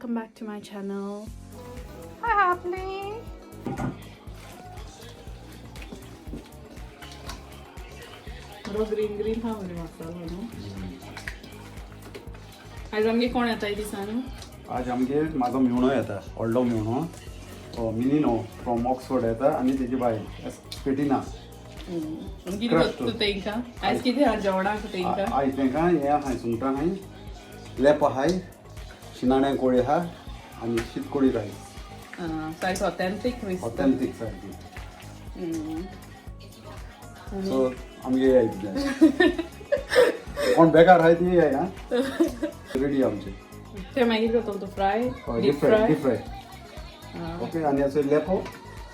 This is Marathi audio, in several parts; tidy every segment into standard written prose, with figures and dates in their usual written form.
welcome back to my channel. Hi Happy. Green हा बरे मसाला न्हू. आज आमगे कोण येता दिसानु? आज आमगे माझो मेवणो येता, व्हडलो मेवणो. मिनी नो फ्रॉम ऑक्सफोर्ड येता आनी तेजी बायल पेटिना. कितें करता तेंका? आज कितें हा जेवणाक तेंका? आयज तेंका हे आहाय सुंगटां आहाय, लेप आहाय, शिनाण्या कोळी आहा आनी शीतकोळी रायस. सायज ऑथेंटीक ऑथेंटीक सारकी. सो आमगे याय कोण बेकार आहाय ती याय ना रेडी आमचे. ते मागीर करता तो फ्राय, डीप फ्राय. ओके आनी असो लेपो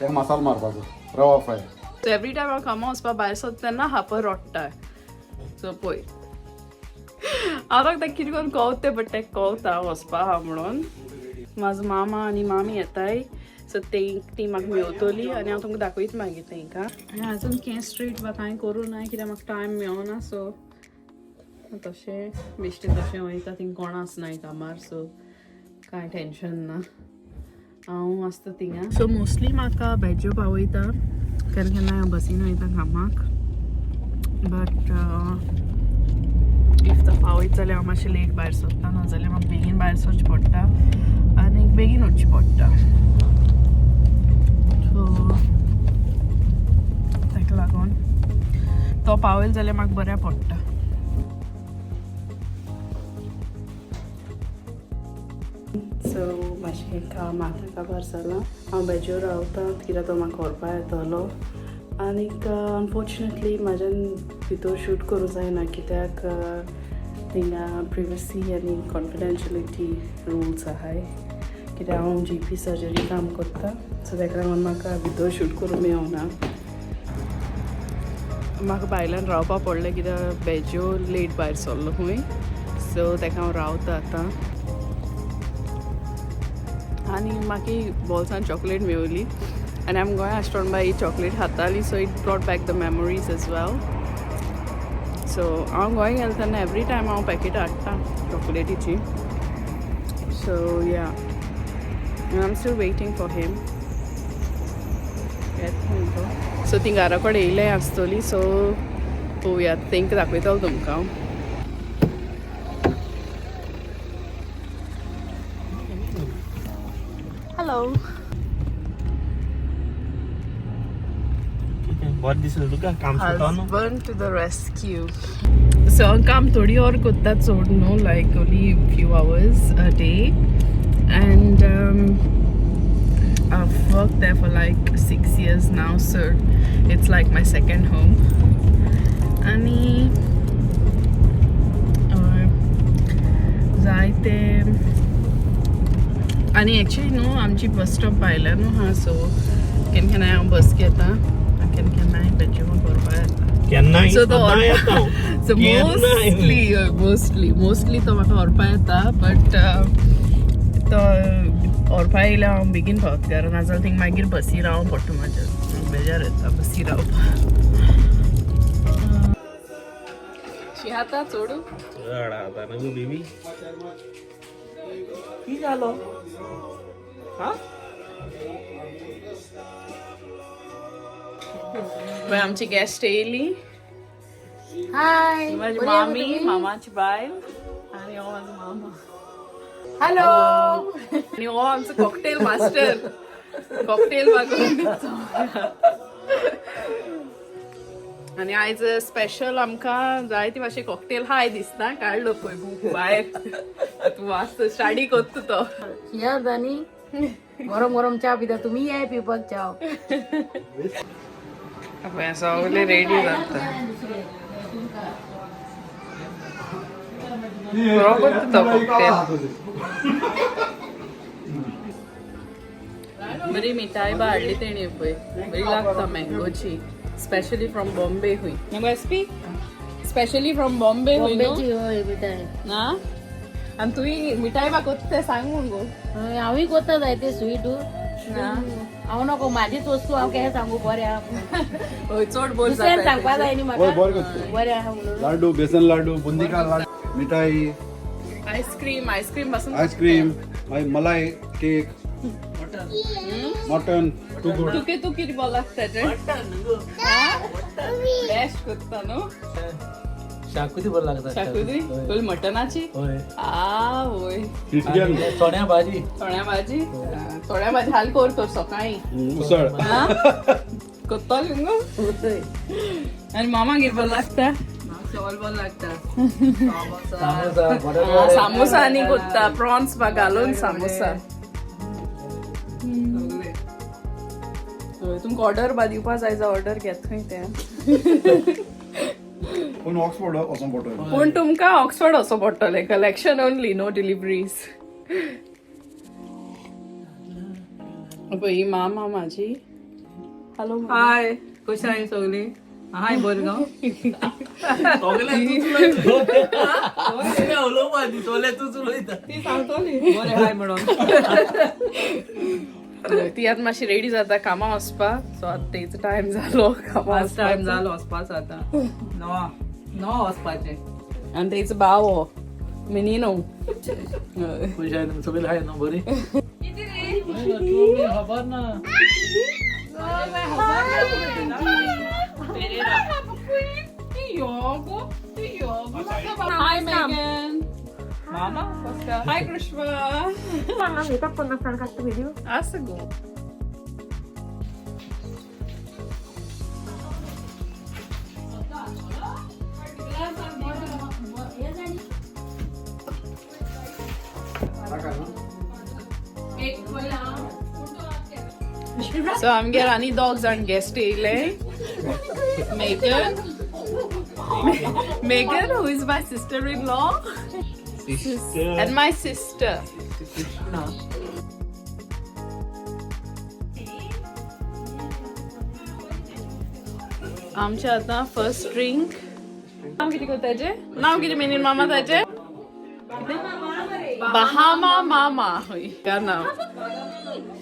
तेका मसालो मारपाचो, रवा फ्राय. सो एवरी टायम हांव कामां वचपाक भायर सरता तेन्ना हापर रोडटा. सो पळय हांव ताका कितें करून कोवता बट तेका कोवता वचपा आहा म्हणून. म्हाजो मामा आनी मामी येताय. सो ती म्हाका मेवतली आनी हांव तुमकां दाखयता मागीर तेंकां. आनी आजून कें स्ट्रीट वा कांय करूं ना कित्याक म्हाका टायम मेळना. सो तशें बेश्टें तशें वयता, थिंग कोण आसनाय कामार. सो कांय टेंशन ना, हांव आसता थिंगा. सो मोस्टली म्हाका बेज्यो पावयता, केन्ना केन्ना हांव बसीन वयता कामाक. बट इफ तो पावयत जाल्यार हांव मातशें लेट भायर सरता, नाजाल्यार म्हाका बेगीन भायर सरचें पडटा आनी बेगीन वचचें पडटा. सो ताका लागून तो पावयल जाल्यार म्हाका बऱ्या पडटा. सो मातशें काम आतां काबार जालां. हांव बेज्यो रावता कित्याक तो म्हाका व्हरपा येतलो. आनीक अनफॉर्च्युनेटली म्हाज्यान भितर शूट करूं जायना कित्याक थिंगा प्रिवसी आनी कॉन्फिडेन्शियलिटी रुल्स आहाय. कित्याक हांव GP सर्जरी काम करता. सो ताका लागून म्हाका भितर शूट करूं मेळना. म्हाका भायल्यान रावपा पडलें कित्याक बेज्यो लेट भायर सरलो खंय. सो ताका हांव रावता आतां. आनी म्हाका बॉल्सान चॉकलेट मेवली आनी आमी गोंया आसतना बाय चॉकलेट खाताली. So it brought back the memories as well. So हांव गोंया गेलें तेन्ना एवरी टायम हांव पॅकेटां हाडटा चॉकलेटीची. So yeah I am still waiting for him. So ती घरा कडेन येयलें आसतली. सो पळोवया, तेंकां दाखयतलो तुमकां. Hello. What this is look काम Husband to the rescue. So काम थोड़ी और कोत्ता सोडनो, like only few hours a day, and I've worked there for like 6 years now, so it's like my second home. आणि जायते आनी एक्चुली न्हू आमची बस स्टॉप भायल्यान न्हू हा. सो केन्ना केन्ना हांव बस घेता, केन्ना केन्नाय बेज्यो व्हरपा येता. केन्नाय सो तो येता. सो मोस्टली तो म्हाका व्हरपा येता. बट तो व्हरपा येयल्यार हांव बेगीन पावता घरा, नाजाल्यार थिंग मागीर बसी रावूं पडटा. म्हाज्या बेजार येता बसी रावपा. शिहाता चोडू आता ना गो बेबी की जालो हा. पळय आमची गॅस्ट येयली. हाय माझी मामी, मामाची बायल आनी हो म्हाजो मामा. हॅलो. आनी हो आमचो कॉकटेल मास्टर. कॉकटेल मागून आनी आयज स्पेशल आमकां जायती भाशे कॉकटेल हाय दिसता. काडलो पळय बूक भायर. तूं वाचत स्टाडी करता तो. या दानी गरम गरम चा पिता तुम्ही या पिवपाक चा. सगळे रेडी जाता. बरो करता तो कॉकटेल. बरी मिठाई बा हाडली तेणी पळय, बरी लागता मँगोची. स्पेशली फ्रॉम बॉम्बे हुई नको एसपी. स्पेशली फ्रॉम बॉम्बे हुई बॉम्बेची होय मिठाई ना. आनी तुवें मिठाई बा कोत्ता तें सांग म्हूण गो. हांवूय कोत्ता जाय ते स्वीट हांव नको म्हाजीच वस्तू हांव केन्ना सांगू बरें आहा. हय चड बोल दुसऱ्यान सांगपा जाय न्ही म्हाका बरें आहा म्हणून. लाडू, बेसन लाडू, बुंदी का लाडू, मिठाई, आईस्क्रीम पासून आईस्क्रीम, मागीर मलाई केक मटन तू किती बोला त्याचे बेस्ट करता न्हू शाकुती बरं लागतात शाकुती फुल मटनाची होय होय चण्या भाजी थोड्या भाजी थोड्या भाजी हाल करतो सकाळी उसळ कोत्तोली न्हू आणि मामा किती बोल लागता सामोसा आणि कोत्ता प्रॉन्स बा घालून सामोसा तुमकां ऑर्डर बा दिवपा जाय जा ऑर्डर घेत खंय ते पूण ऑक्सफोर्ड वचोंक पडटलें पूण तुमकां ऑक्सफोर्ड वचो पडटलें कलेक्शन ओनली नो डिलिव्हरीज ही मामा माझी हॅलो हाय कशें आहाय सगळीं हाय बोरगांव ती सांगतली बरें हाय म्हणून ती आतां मातशी रेडी जाता कामां वचपाक सो आतां तेचो टायम जालो कामां आज टायम जालो वचपाचो आतां णवा वचपाचें आनी तेचो भाव हो मिनीनो खुश आहे सगळे आहे ना बरी खबर ना Hi Megan. Mama, hi Krishna. Asago. So I'm getting any dogs and guest Megan. Megan, who is my sister-in-law, and my sister. आमचे आता फर्स्ट ड्रिंक नाव किती कोताचे नाव किती मेनीन मामा ताचे बहामा मामा होय का नाव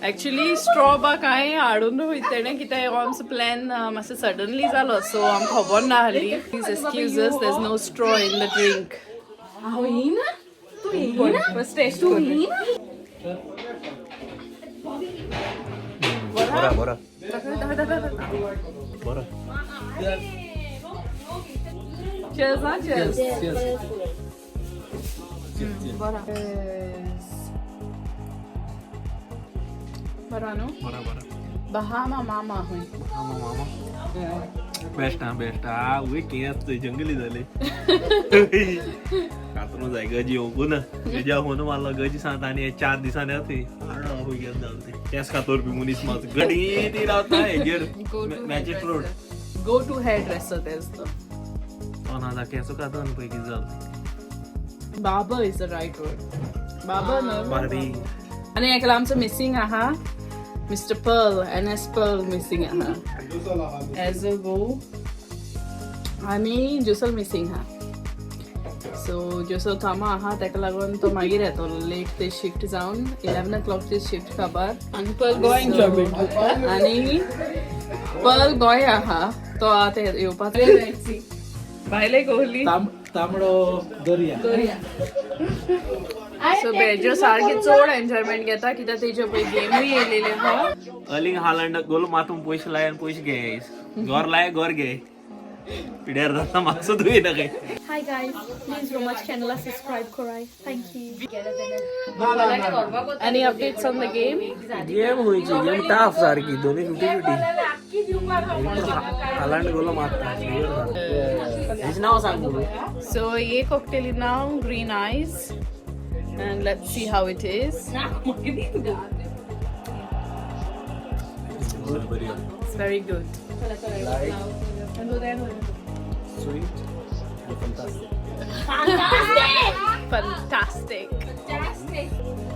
एक्चुअली स्ट्रॉ बा काय हाडून तेणें कितें आमचो प्लॅन मातसो सडनली जालो सो आमकां खबर ना हाली please excuse us there is no straw in the drink first taste बरं Cheers, huh? Cheers. बरं न्हू बहामा मामा होय बेस्ट हा उहे कितें आसता जंगली जाले कातरो जाय गजी होऊ ना गजा होऊन मला गजी सांगता आणि 4 दिसांनी येते होय गेल जाते त्यास कातोर बी मुनीस मास गडी ती रावता हेजेर magic road go to hairdresser तेच तो कोणाला केसो कातोन पैकी जाल barber is the right word बाबर न्हू बार्बी आणि एकला आमचं मिसिंग आहा mister pearl NS pearl missing आहा एज अ गो आणि जुसल मिसिंग हा सो जुसल कामा आहा ताका लागून तो मागीर येतो लेट ते शिफ्ट जावन 11 o'clock ची शिफ्ट काबार आणि पर्ल गोंय एन्जॉयमेंट करता आणि पर्ल गोंय आहा तो आतां येवपाक भायले कोहली तांबडो दर्या सो बेजो सारखी चड एन्जॉयमेंट घेता कित्याक तेज्यो पळय गेमूय येयलेले आहा अर्लिंग हालंड गोल मातून पयशे लाय आनी पयशे घे घर लाय घर घे पिड्यार जाता मातसो तुवें ना काय Hi guys, please watch channel subscribe Korai. Thank you. Any updates on the game? Game होईची गेम टाफ सारखी दोन्ही 50-50 हालंड गोल मारता हेच नाव सांग So ये cocktail is now green eyes and let's see how it is. It's very good. Fantastic.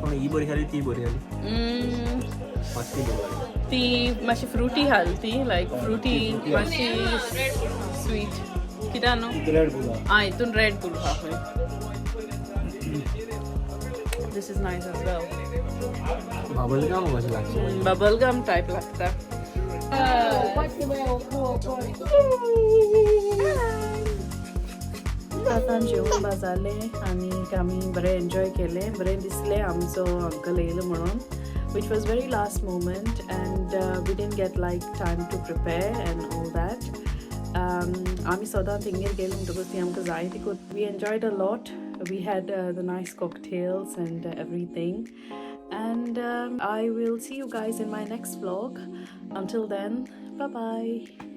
पण ही बरी आली ती बरी आली मातशी बरी ती मातशी फ्रुटी हालती लायक फ्रुटी मातशी स्वीट कित्याक न्हू रेड बुल हितून रेड बुल हा पळय दिस इज नायस एज वेल बाबल गाम कशी लागची बबल गम टाइप लागता आतां जेवून बा जालें आनी आमी बरें एन्जॉय केलें बरें दिसलें आमचो अंकल येयलो म्हणून which was very last moment and we didn't get like time to prepare and all that. आमी सदां थिंगेर गेलीं म्हणटकूच ती आमकां जाय ती we enjoyed a lot. We had the nice cocktails and everything. And I will see you guys in my next vlog. Until then, bye bye.